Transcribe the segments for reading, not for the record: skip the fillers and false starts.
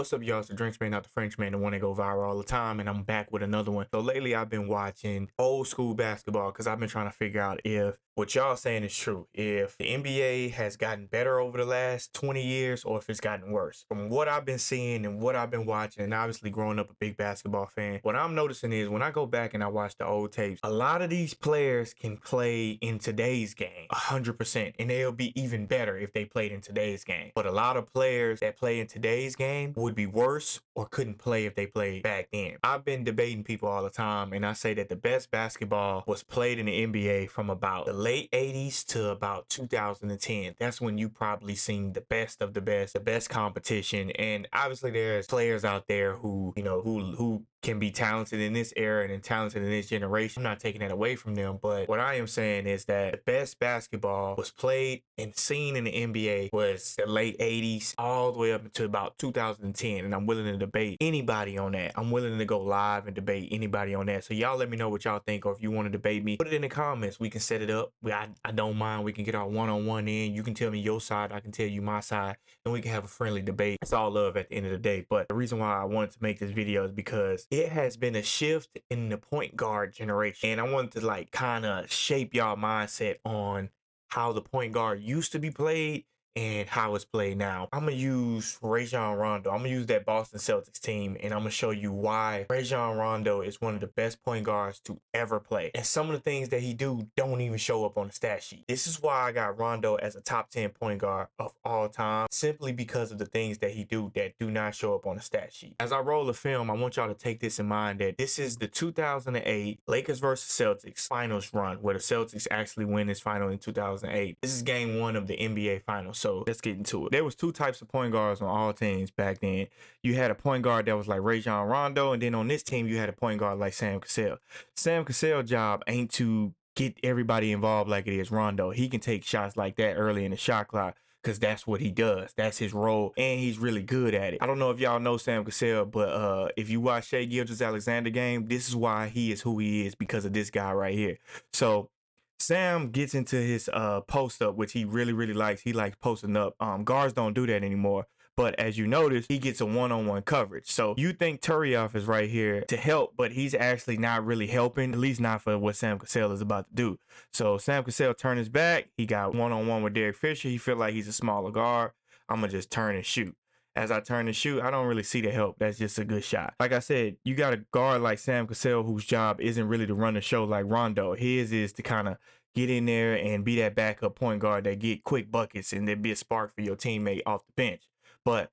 What's up, y'all? It's the Drinks Man, not the French Man, the one that go viral all the time, and I'm back with another one. So lately, I've been watching old school basketball because I've been trying to figure out if what y'all saying is true. If the NBA has gotten better over the last 20 years or if it's gotten worse. From what I've been seeing and what I've been watching, and obviously growing up a big basketball fan, what I'm noticing is when I go back and I watch the old tapes, a lot of these players can play in today's game 100%, and they'll be even better if they played in today's game. But a lot of players that play in today's game would be worse or couldn't play if they played back then. I've been debating people all the time, and I say that the best basketball was played in the NBA from about the late 80s to about 2010. That's when you probably seen the best of the best competition. And obviously there's players out there who, who can be talented in this era and talented in this generation. I'm not taking that away from them, but what I am saying is that the best basketball was played and seen in the NBA was the late 80s all the way up until about 2010, and I'm willing to debate anybody on that. I'm willing to go live and debate anybody on that. So y'all let me know what y'all think, or if you want to debate me, put it in the comments. We can set it up. I don't mind. We can get our one-on-one in. You can tell me your side, I can tell you my side, and we can have a friendly debate. It's all love at the end of the day. But the reason why I wanted to make this video is because it has been a shift in the point guard generation, and I wanted to kind of shape y'all mindset on how the point guard used to be played and how it's played now. I'm gonna use Rajon Rondo. I'm gonna use that Boston Celtics team, and I'm gonna show you why Rajon Rondo is one of the best point guards to ever play. And some of the things that he do don't even show up on the stat sheet. This is why I got Rondo as a top 10 point guard of all time, simply because of the things that he do that do not show up on the stat sheet. As I roll the film, I want y'all to take this in mind that this is the 2008 Lakers versus Celtics finals run, where the Celtics actually win this final in 2008. This is game 1 of the NBA finals. So let's get into it. There was 2 types of point guards on all teams back then. You had a point guard that was like Rajon Rondo, and then on this team, you had a point guard like Sam Cassell. Sam Cassell's job ain't to get everybody involved like it is Rondo. He can take shots like that early in the shot clock because that's what he does. That's his role, and he's really good at it. I don't know if y'all know Sam Cassell, but if you watch Shai Gilgeous-Alexander game, this is why he is who he is, because of this guy right here. So Sam gets into his post up, which he really likes. He likes posting up. Guards don't do that anymore. But as you notice, he gets a one-on-one coverage. So you think Turioff is right here to help, but he's actually not really helping, at least not for what Sam Cassell is about to do. So Sam Cassell turned his back. He got one-on-one with Derek Fisher. He feel like he's a smaller guard. I'm going to just turn and shoot. As I turn and shoot, I don't really see the help. That's just a good shot. Like I said, you got a guard like Sam Cassell whose job isn't really to run the show like Rondo. His is to kind of get in there and be that backup point guard that get quick buckets and then be a spark for your teammate off the bench. But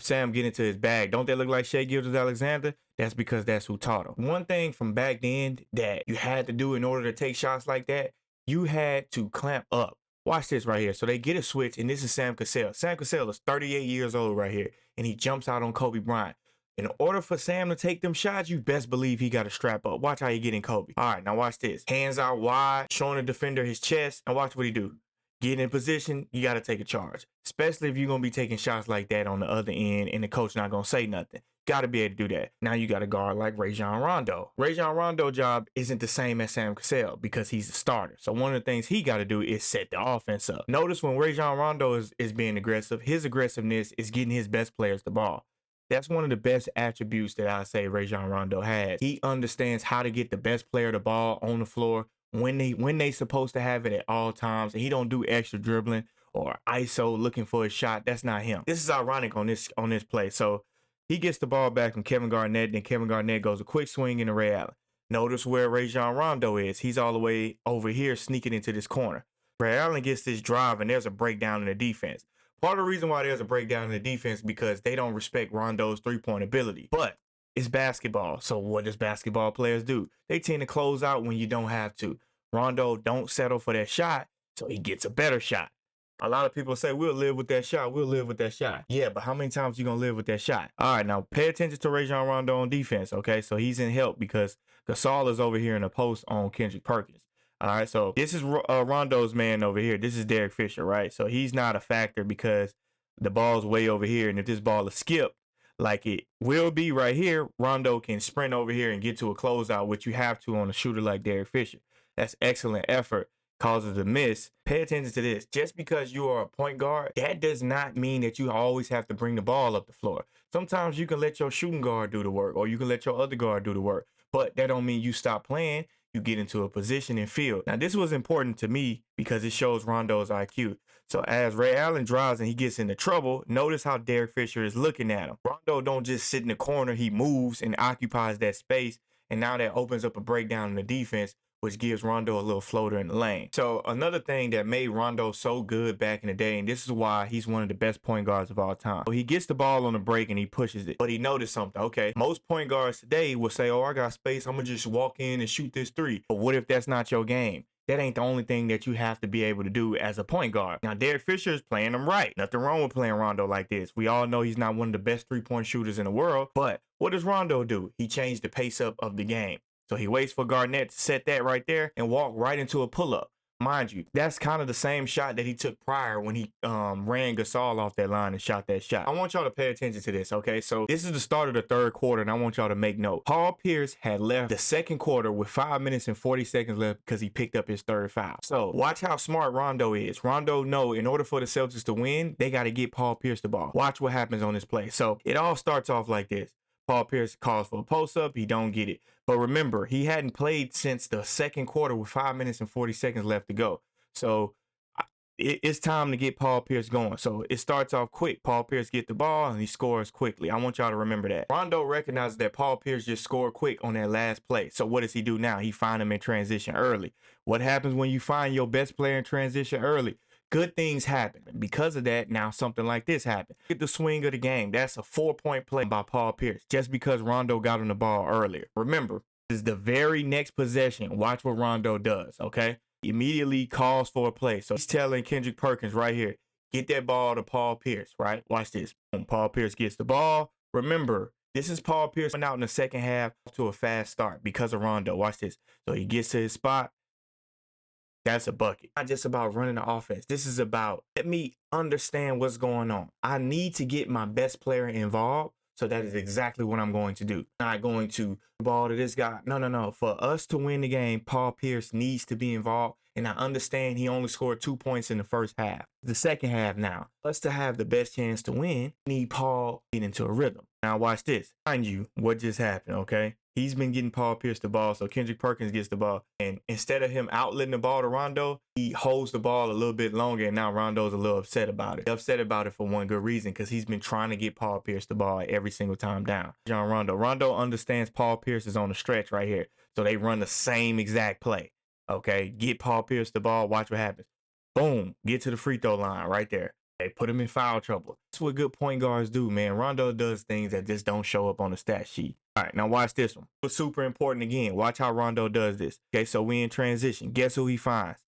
Sam get into his bag. Don't that look like Shai Gilgeous-Alexander? That's because that's who taught him. One thing from back then that you had to do in order to take shots like that, you had to clamp up. Watch this right here. So they get a switch, and this is Sam Cassell. Sam Cassell is 38 years old right here, and he jumps out on Kobe Bryant. In order for Sam to take them shots, you best believe he got to strap up. Watch how he get in Kobe. All right, now watch this. Hands out wide, showing the defender his chest, and watch what he do. Get in position, you got to take a charge. Especially if you're going to be taking shots like that on the other end and the coach not going to say nothing. Got to be able to do that. Now you got a guard like Rajon Rondo. Rajon Rondo's job isn't the same as Sam Cassell because he's a starter. So one of the things he got to do is set the offense up. Notice when Rajon Rondo is being aggressive, his aggressiveness is getting his best players the ball. That's one of the best attributes that I say Rajon Rondo has. He understands how to get the best player the ball on the floor when they supposed to have it at all times, and he don't do extra dribbling or ISO looking for a shot. That's not him. This is ironic on this play. So he gets the ball back from Kevin Garnett, then Kevin Garnett goes a quick swing into Ray Allen. Notice where Rajon Rondo is. He's all the way over here sneaking into this corner. Ray Allen gets this drive, and there's a breakdown in the defense. Part of the reason why there's a breakdown in the defense is because they don't respect Rondo's three-point ability. But it's basketball. So what does basketball players do? They tend to close out when you don't have to. Rondo don't settle for that shot, so he gets a better shot. A lot of people say, we'll live with that shot. We'll live with that shot. Yeah, but how many times you going to live with that shot? All right, now pay attention to Rajon Rondo on defense, okay? So he's in help because Gasol is over here in a post on Kendrick Perkins. All right, so this is Rondo's man over here. This is Derek Fisher, right? So he's not a factor because the ball's way over here, and if this ball is skipped, like it will be right here, Rondo can sprint over here and get to a closeout, which you have to on a shooter like Derek Fisher. That's excellent effort. Causes a miss. Pay attention to this. Just because you are a point guard, that does not mean that you always have to bring the ball up the floor. Sometimes you can let your shooting guard do the work, or you can let your other guard do the work. But that don't mean you stop playing. You get into a position and field. Now, this was important to me because it shows Rondo's IQ. So as Ray Allen drives and he gets into trouble, notice how Derek Fisher is looking at him. Rondo don't just sit in the corner. He moves and occupies that space. And now that opens up a breakdown in the defense, which gives Rondo a little floater in the lane. So another thing that made Rondo so good back in the day, and this is why he's one of the best point guards of all time. So he gets the ball on the break and he pushes it, but he noticed something. Okay, most point guards today will say, oh, I got space, I'm gonna just walk in and shoot this three. But what if that's not your game? That ain't the only thing that you have to be able to do as a point guard. Now, Derek Fisher is playing him right. Nothing wrong with playing Rondo like this. We all know he's not one of the best three-point shooters in the world, but what does Rondo do? He changed the pace up of the game. So he waits for Garnett to set that right there and walk right into a pull-up. Mind you, that's kind of the same shot that he took prior when he ran Gasol off that line and shot that shot. I want y'all to pay attention to this, okay? So this is the start of the third quarter, and I want y'all to make note. Paul Pierce had left the second quarter with 5 minutes and 40 seconds left because he picked up his third foul. So watch how smart Rondo is. Rondo know in order for the Celtics to win, they got to get Paul Pierce the ball. Watch what happens on this play. So it all starts off like this. Paul Pierce calls for a post-up. He don't get it. But remember, he hadn't played since the second quarter with 5 minutes and 40 seconds left to go. So it's time to get Paul Pierce going. So it starts off quick. Paul Pierce gets the ball and he scores quickly. I want y'all to remember that. Rondo recognizes that Paul Pierce just scored quick on that last play. So what does he do now? He finds him in transition early. What happens when you find your best player in transition early? Good things happen. Because of that, now something like this happened. Get the swing of the game. That's a 4-point play by Paul Pierce just because Rondo got on the ball earlier. Remember, this is the very next possession. Watch what Rondo does, okay? He immediately calls for a play. So he's telling Kendrick Perkins right here, get that ball to Paul Pierce, right? Watch this. When Paul Pierce gets the ball, remember, this is Paul Pierce went out in the second half to a fast start because of Rondo. Watch this. So he gets to his spot. That's a bucket. Not just about running the offense. This is about, let me understand what's going on. I need to get my best player involved. So that is exactly what I'm going to do. Not going to ball to this guy. No. For us to win the game, Paul Pierce needs to be involved. And I understand he only scored 2 points in the first half. The second half now, us to have the best chance to win, need Paul to get into a rhythm. Now watch this. Mind you, what just happened, okay? He's been getting Paul Pierce the ball, so Kendrick Perkins gets the ball. And instead of him outletting the ball to Rondo, he holds the ball a little bit longer, and now Rondo's a little upset about it. He's upset about it for one good reason, because he's been trying to get Paul Pierce the ball every single time down. Rajon Rondo. Rondo understands Paul Pierce is on the stretch right here, so they run the same exact play. Okay, get Paul Pierce the ball, watch what happens. Boom, get to the free throw line right there. They put him in foul trouble. That's what good point guards do, man. Rondo does things that just don't show up on the stat sheet. All right, now watch this one. It's super important again. Watch how Rondo does this. Okay, so we in transition. Guess who he finds?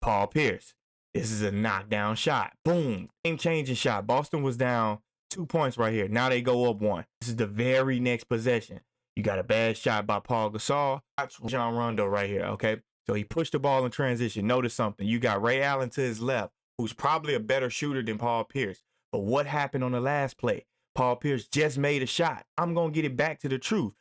Paul Pierce. This is a knockdown shot. Boom. Game-changing shot. Boston was down 2 points right here. Now they go up 1. This is the very next possession. You got a bad shot by Paul Gasol. Watch Rajon Rondo right here, okay? So he pushed the ball in transition. Notice something. You got Ray Allen to his left, who's probably a better shooter than Paul Pierce. But what happened on the last play? Paul Pierce just made a shot. I'm going to get it back to the truth.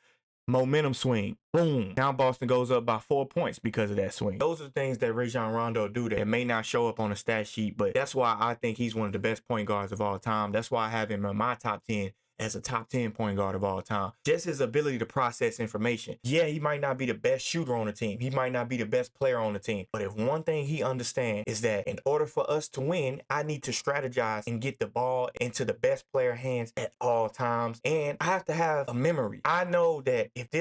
Momentum swing. Boom. Now Boston goes up by 4 points because of that swing. Those are the things that Rajon Rondo do that may not show up on the stat sheet, but that's why I think he's one of the best point guards of all time. That's why I have him in my top 10 as a top 10 point guard of all time. Just his ability to process information. Yeah, he might not be the best shooter on the team. He might not be the best player on the team. But if one thing he understands is that in order for us to win, I need to strategize and get the ball into the best player hands at all times. And I have to have a memory. I know that if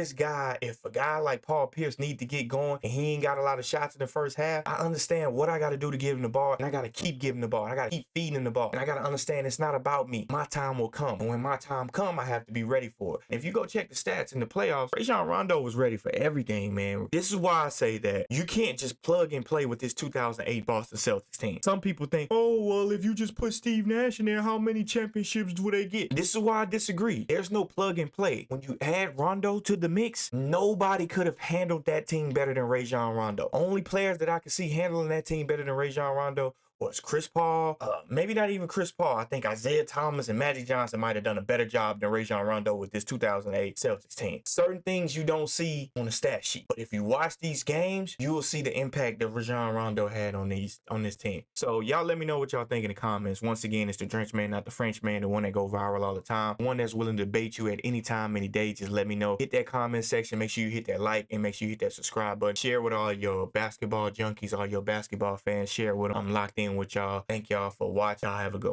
a guy like Paul Pierce need to get going and he ain't got a lot of shots in the first half, I understand what I got to do to give him the ball. And I got to keep giving the ball. I got to keep feeding the ball. And I got to understand it's not about me. My time will come. And when my time come, I have to be ready for it. If you go check the stats in the playoffs, Rajon Rondo was ready for everything, man. This is why I say that you can't just plug and play with this 2008 Boston Celtics team. Some people think, oh, well, if you just put Steve Nash in there, how many championships would they get? This is why I disagree. There's no plug and play. When you add Rondo to the mix, nobody could have handled that team better than Rajon Rondo. Only players that I could see handling that team better than Rajon Rondo was Chris Paul. Maybe not even Chris Paul. I think Isaiah Thomas and Magic Johnson might have done a better job than Rajon Rondo with this 2008 Celtics team. Certain things you don't see on the stat sheet, but if you watch these games, you will see the impact that Rajon Rondo had on this team. So y'all let me know what y'all think in the comments. Once again, it's the Drench Man, not the French Man, the one that go viral all the time, one that's willing to debate you at any time, any day. Just let me know. Hit that comment section. Make sure you hit that like and make sure you hit that subscribe button. Share with all your basketball junkies, all your basketball fans. Share with them. I'm locked in with y'all. Thank y'all for watching. Y'all have a good one.